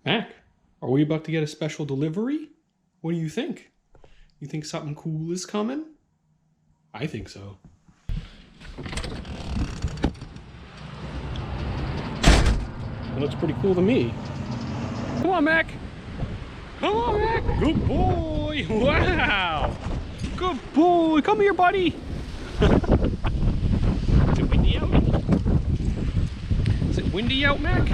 Mac, are we about to get a special delivery? What do you think? You think something cool is coming? I think so. It looks pretty cool to me. Come on, Mac. Come on, Mac. Good boy. Wow. Good boy. Come here, buddy. Is it windy out? Is it windy out, Mac?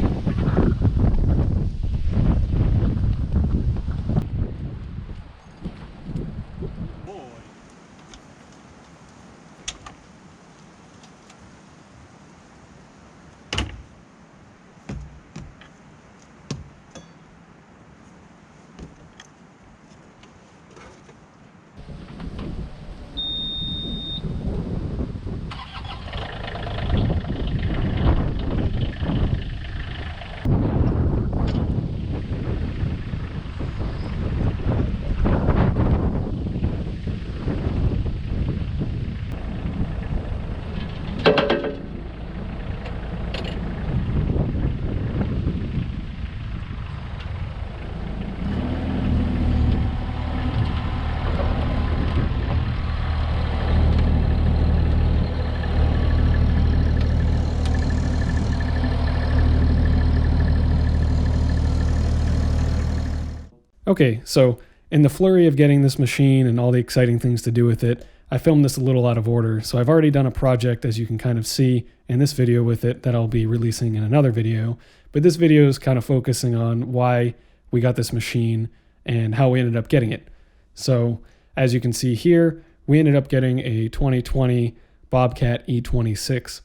Okay, so in the flurry of getting this machine and all the exciting things to do with it, I filmed this a little out of order. So I've already done a project, as you can kind of see in this video with it, that I'll be releasing in another video. But this video is kind of focusing on why we got this machine and how we ended up getting it. So as you can see here, we ended up getting a 2020 Bobcat E26.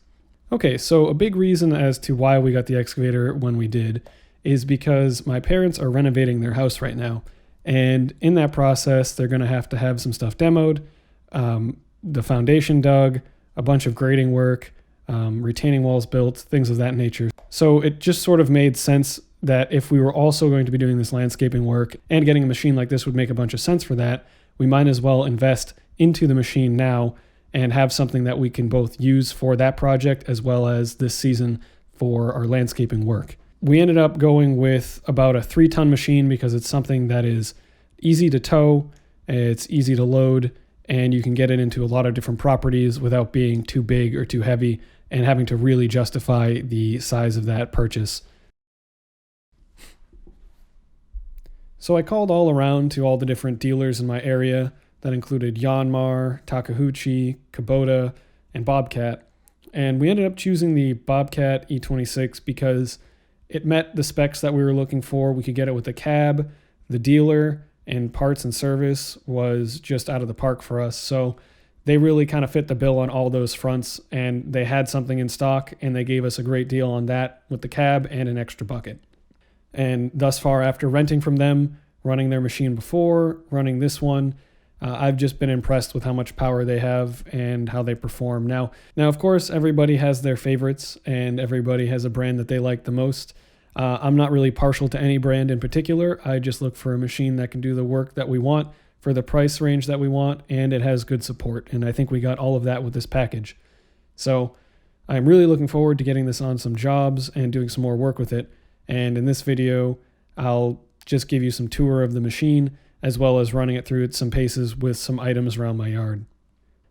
Okay, so a big reason as to why we got the excavator when we did is because my parents are renovating their house right now. And in that process, they're going to have some stuff demoed, the foundation dug, a bunch of grading work, retaining walls built, things of that nature. So it just sort of made sense that if we were also going to be doing this landscaping work and getting a machine like this would make a bunch of sense for that, we might as well invest into the machine now and have something that we can both use for that project as well as this season for our landscaping work. We ended up going with about a 3-ton machine because it's something that is easy to tow, it's easy to load, and you can get it into a lot of different properties without being too big or too heavy and having to really justify the size of that purchase. So I called all around to all the different dealers in my area. That included Yanmar, Takeuchi, Kubota, and Bobcat. And we ended up choosing the Bobcat E26 because it met the specs that we were looking for. We could get it with the cab, the dealer, and parts and service was just out of the park for us. So they really kind of fit the bill on all those fronts, and they had something in stock, and they gave us a great deal on that with the cab and an extra bucket. And thus far, after renting from them, running their machine before, running this one, I've just been impressed with how much power they have and how they perform. Now, of course, everybody has their favorites and everybody has a brand that they like the most. I'm not really partial to any brand in particular. I just look for a machine that can do the work that we want for the price range that we want, and it has good support. And I think we got all of that with this package. So I'm really looking forward to getting this on some jobs and doing some more work with it. And in this video, I'll just give you some tour of the machine, as well as running it through some paces with some items around my yard.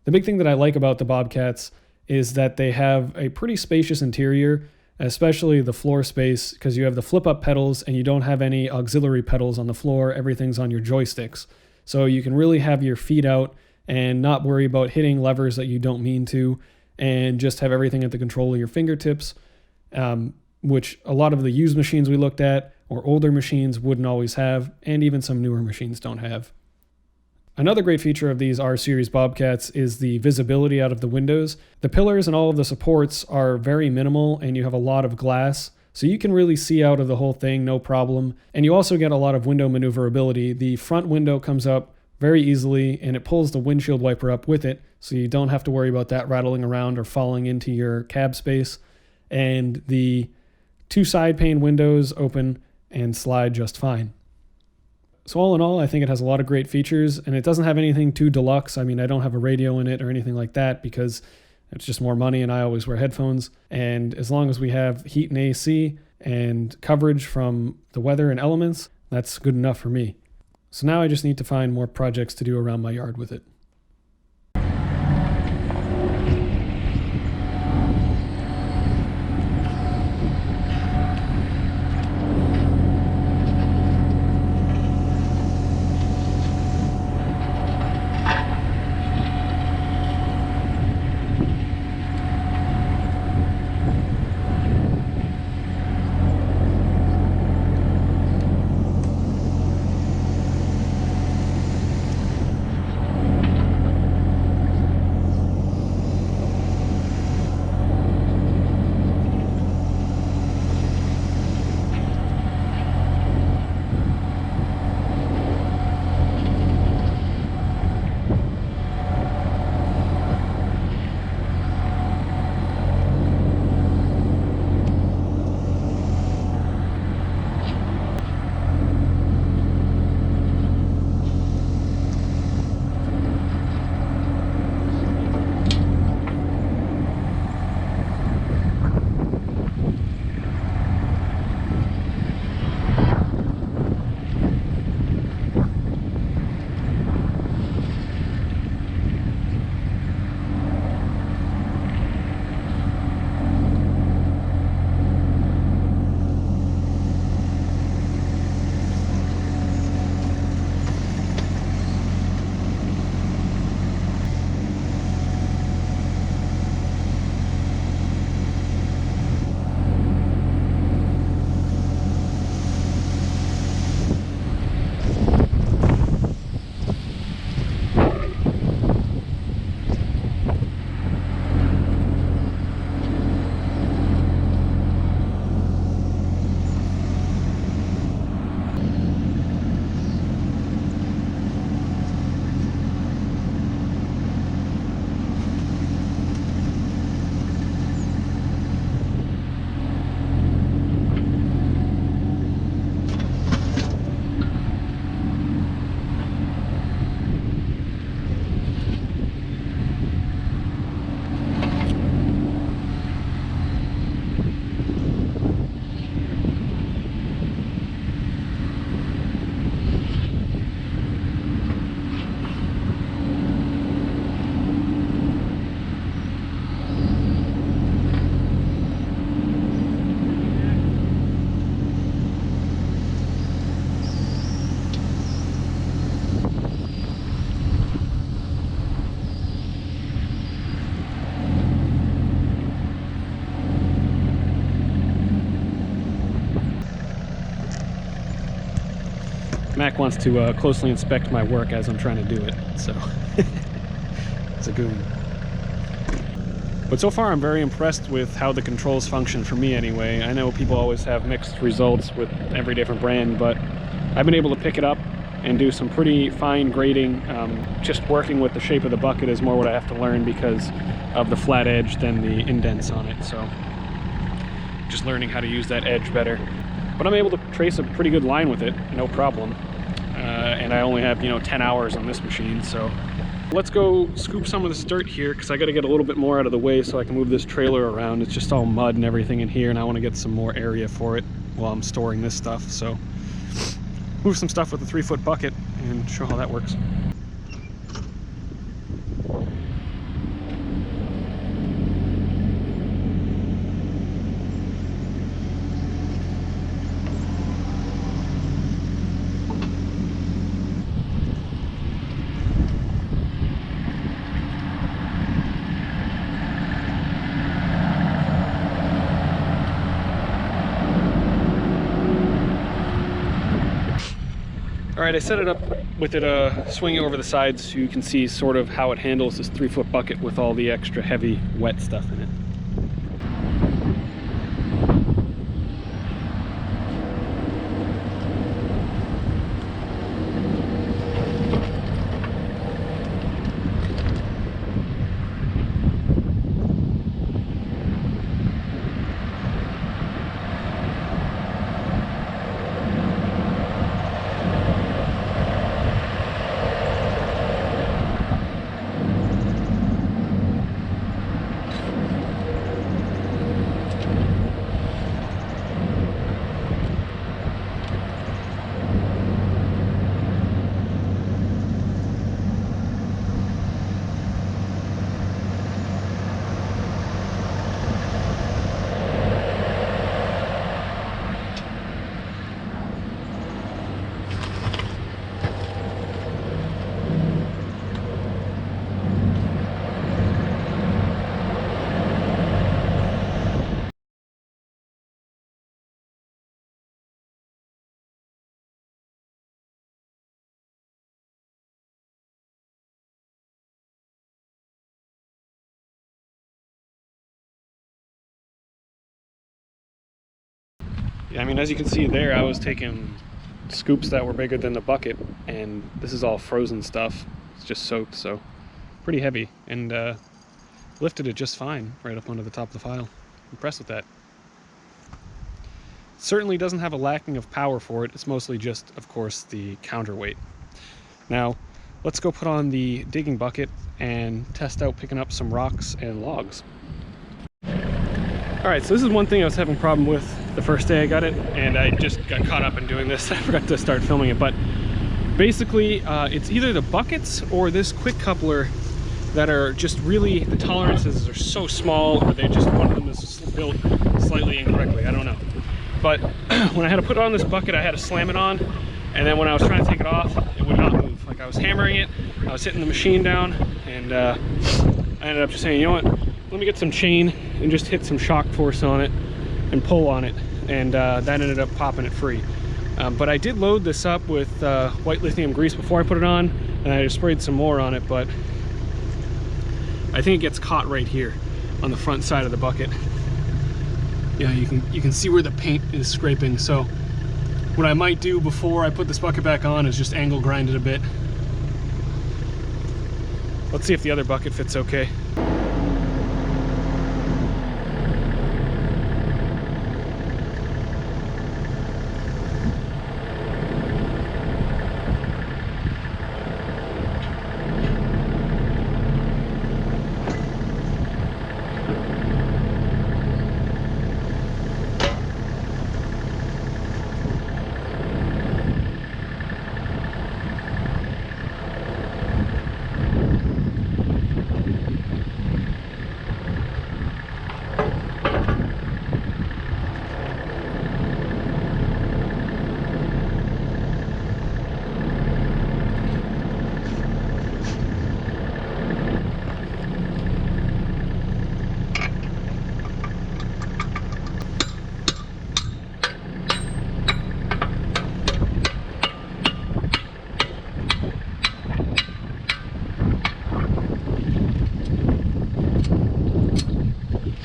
The big thing that I like about the Bobcats is that they have a pretty spacious interior, especially the floor space, because you have the flip-up pedals and you don't have any auxiliary pedals on the floor. Everything's on your joysticks. So you can really have your feet out and not worry about hitting levers that you don't mean to, and just have everything at the control of your fingertips, which a lot of the used machines we looked at or older machines wouldn't always have, and even some newer machines don't have. Another great feature of these R-Series Bobcats is the visibility out of the windows. The pillars and all of the supports are very minimal, and you have a lot of glass, so you can really see out of the whole thing, no problem. And you also get a lot of window maneuverability. The front window comes up very easily, and it pulls the windshield wiper up with it, so you don't have to worry about that rattling around or falling into your cab space. And the 2 side pane windows open and slide just fine. So all in all, I think it has a lot of great features, and it doesn't have anything too deluxe. I mean, I don't have a radio in it or anything like that because it's just more money and I always wear headphones. And as long as we have heat and AC, and coverage from the weather and elements, that's good enough for me. So now I just need to find more projects to do around my yard with it. Mac wants to closely inspect my work as I'm trying to do it, so it's a goon. But so far I'm very impressed with how the controls function for me anyway. I know people always have mixed results with every different brand, but I've been able to pick it up and do some pretty fine grading. Just working with the shape of the bucket is more what I have to learn because of the flat edge than the indents on it, so just learning how to use that edge better. But I'm able to trace a pretty good line with it, no problem. And I only have, 10 hours on this machine, so let's go scoop some of this dirt here because I got to get a little bit more out of the way so I can move this trailer around. It's just all mud and everything in here, and I want to get some more area for it while I'm storing this stuff. So move some stuff with a 3-foot bucket and show how that works. Alright, I set it up with it swinging over the sides so you can see sort of how it handles this 3-foot bucket with all the extra heavy wet stuff in it. Yeah, I mean, as you can see there, I was taking scoops that were bigger than the bucket, and this is all frozen stuff. It's just soaked, so pretty heavy, and lifted it just fine right up onto the top of the file. Impressed with that. Certainly doesn't have a lacking of power for it. It's mostly just, of course, the counterweight. Now, let's go put on the digging bucket and test out picking up some rocks and logs. All right, so this is one thing I was having a problem with the first day I got it, and I just got caught up in doing this. I forgot to start filming it, but basically it's either the buckets or this quick coupler that are just really, the tolerances are so small, or they just, one of them is built slightly incorrectly, I don't know. But when I had to put it on this bucket, I had to slam it on, and then when I was trying to take it off, it would not move. Like, I was hammering it, I was hitting the machine down, and I ended up just saying, you know what, let me get some chain and just hit some shock force on it and pull on it, and that ended up popping it free. But I did load this up with white lithium grease before I put it on, and I just sprayed some more on it, but I think it gets caught right here on the front side of the bucket. Yeah, you can see where the paint is scraping. So what I might do before I put this bucket back on is just angle grind it a bit. Let's see if the other bucket fits okay.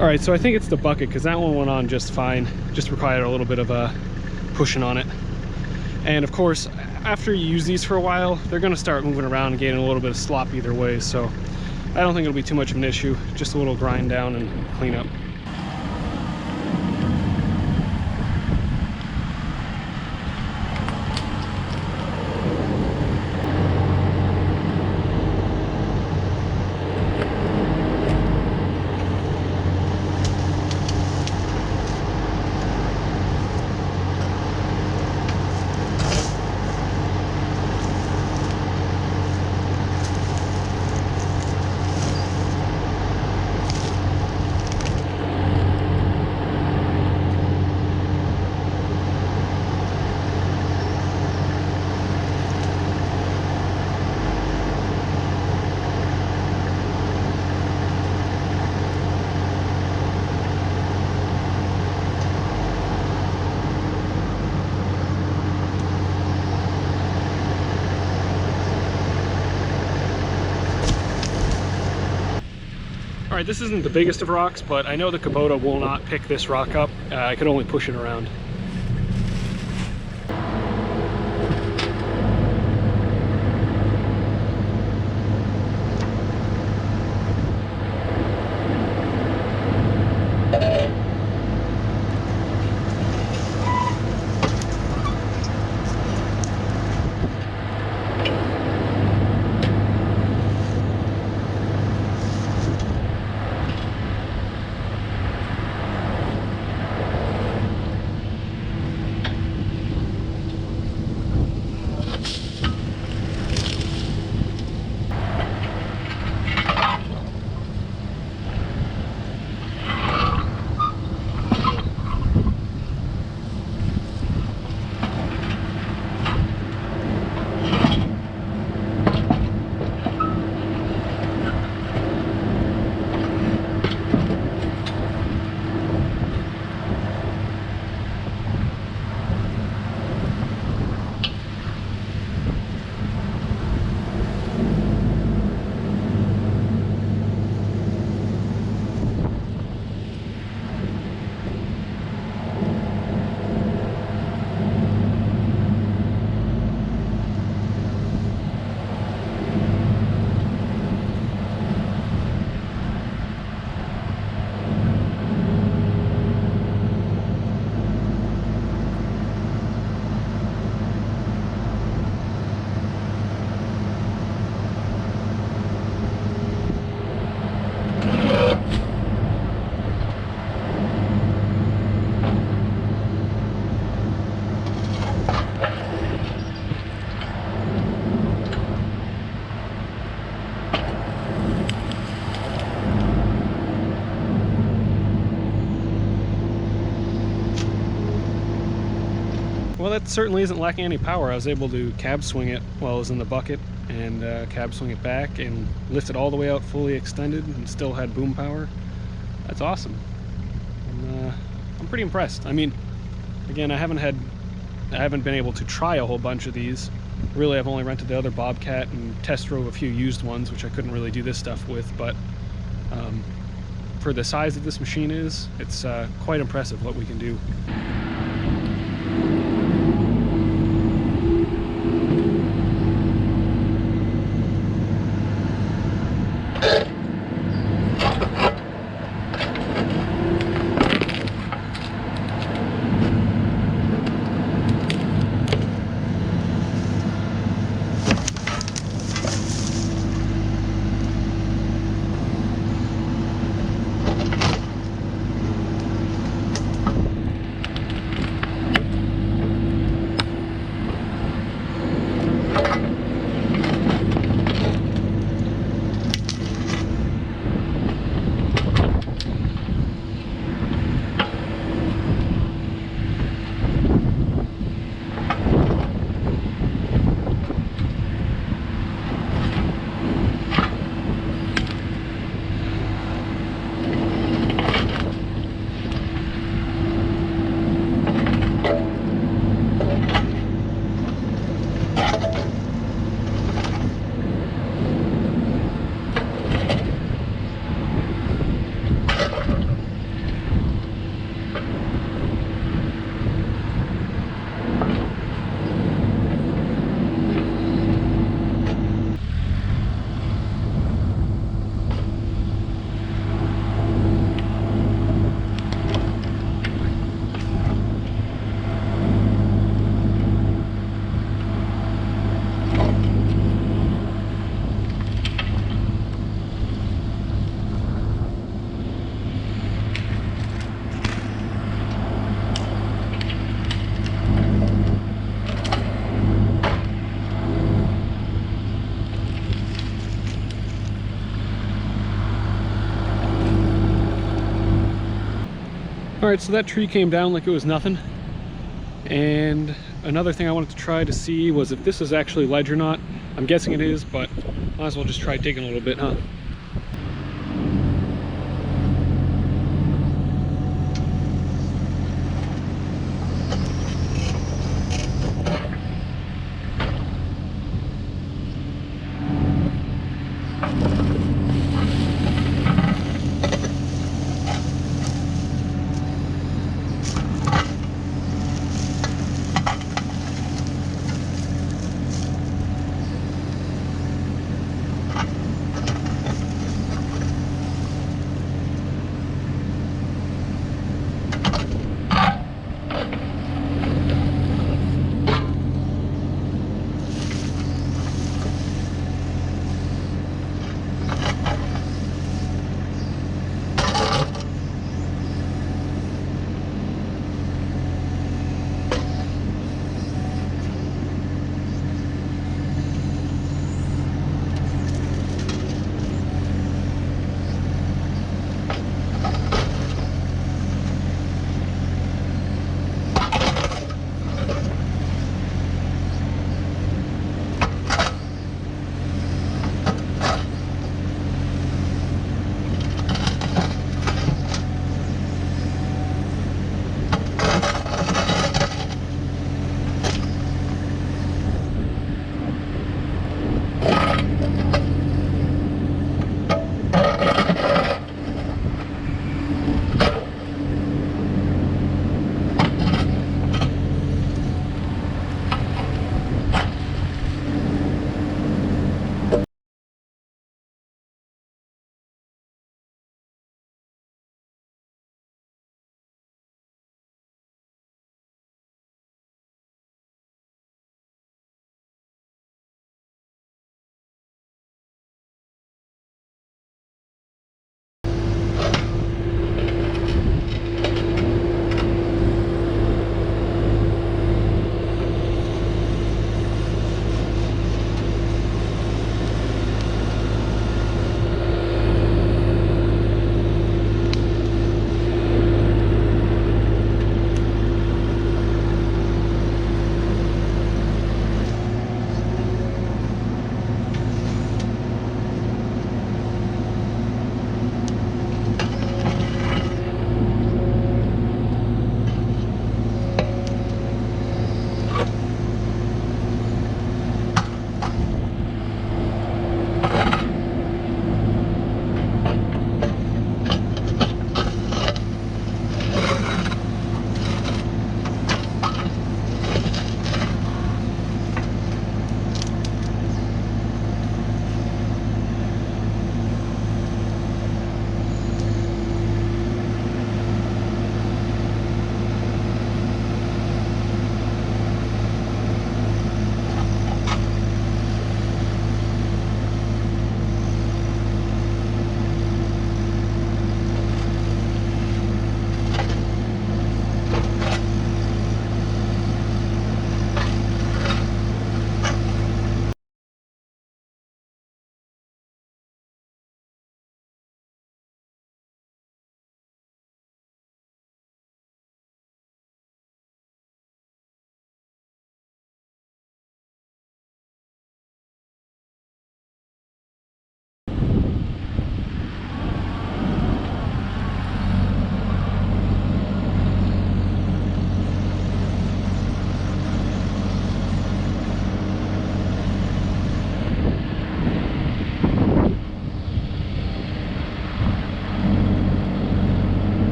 All right, so I think it's the bucket, because that one went on just fine. Just required a little bit of pushing on it. And of course, after you use these for a while, they're gonna start moving around and getting a little bit of slop either way. So I don't think it'll be too much of an issue. Just a little grind down and clean up. All right, this isn't the biggest of rocks, but I know the Kubota will not pick this rock up. I could only push it around. Well, that certainly isn't lacking any power. I was able to cab swing it while it was in the bucket, and cab swing it back and lift it all the way out fully extended and still had boom power. That's awesome. I'm pretty impressed. I mean, again, I haven't been able to try a whole bunch of these. Really, I've only rented the other Bobcat and test drove a few used ones, which I couldn't really do this stuff with, but for the size that this machine is, it's quite impressive what we can do. Alright, so that tree came down like it was nothing. And another thing I wanted to try to see was if this is actually ledge or not. I'm guessing it is, but might as well just try digging a little bit, huh?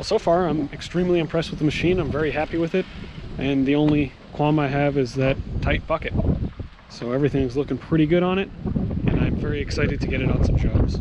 so far I'm extremely impressed with the machine. I'm very happy with it, and the only qualm I have is that tight bucket. So everything's looking pretty good on it, and I'm very excited to get it on some jobs.